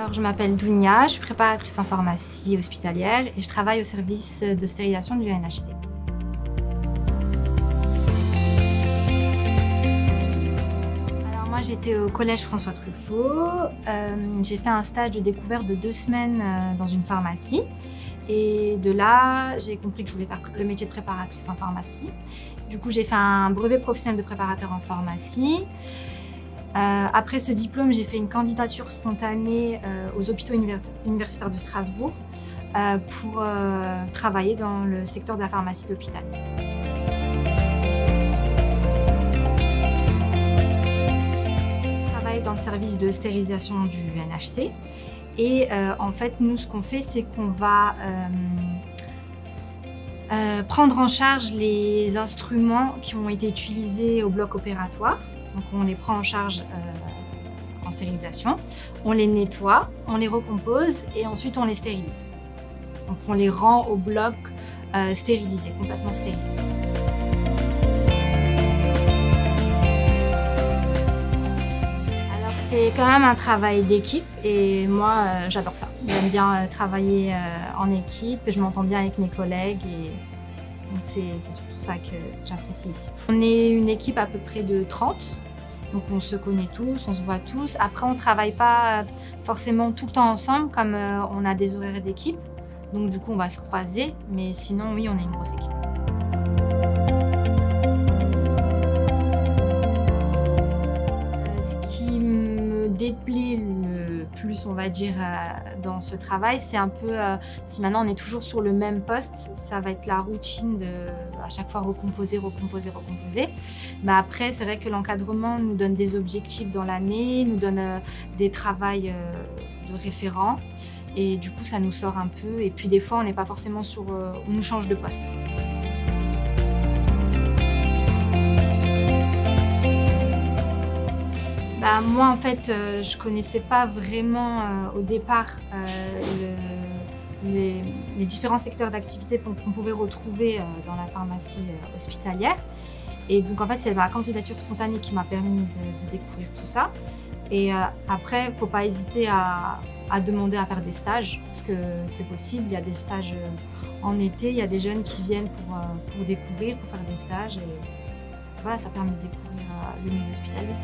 Alors, je m'appelle Dounia, je suis préparatrice en pharmacie hospitalière et je travaille au service de stérilisation du NHC. Alors moi, j'étais au collège François Truffaut. J'ai fait un stage de découverte de 2 semaines dans une pharmacie. Et de là, j'ai compris que je voulais faire le métier de préparatrice en pharmacie. Du coup, j'ai fait un brevet professionnel de préparateur en pharmacie. Après ce diplôme, j'ai fait une candidature spontanée aux hôpitaux universitaires de Strasbourg pour travailler dans le secteur de la pharmacie d'hôpital. Je travaille dans le service de stérilisation du NHC et en fait, nous, ce qu'on fait, c'est qu'on va prendre en charge les instruments qui ont été utilisés au bloc opératoire. Donc on les prend en charge en stérilisation, on les nettoie, on les recompose et ensuite on les stérilise. Donc on les rend au bloc stérilisé, complètement stérile. Alors c'est quand même un travail d'équipe et moi j'adore ça. J'aime bien travailler en équipe, je m'entends bien avec mes collègues et donc c'est surtout ça que j'apprécie ici. On est une équipe à peu près de 30, donc on se connaît tous, on se voit tous. Après, on ne travaille pas forcément tout le temps ensemble, comme on a des horaires d'équipe. Donc du coup, on va se croiser, mais sinon, oui, on est une grosse équipe. Ce qui me déplaît le plus, on va dire, dans ce travail, c'est un peu, si maintenant on est toujours sur le même poste, ça va être la routine de à chaque fois recomposer, recomposer, recomposer. Mais après, c'est vrai que l'encadrement nous donne des objectifs dans l'année, nous donne des travails de référents et du coup, ça nous sort un peu. Et puis des fois, on n'est pas forcément sur, on nous change de poste. Bah, moi, en fait, je ne connaissais pas vraiment au départ les différents secteurs d'activité qu'on pouvait retrouver dans la pharmacie hospitalière. Et donc, en fait, c'est ma candidature spontanée qui m'a permis de découvrir tout ça. Et après, il ne faut pas hésiter à demander à faire des stages, parce que c'est possible. Il y a des stages en été, il y a des jeunes qui viennent pour découvrir, pour faire des stages. Et voilà, ça permet de découvrir le milieu hospitalier.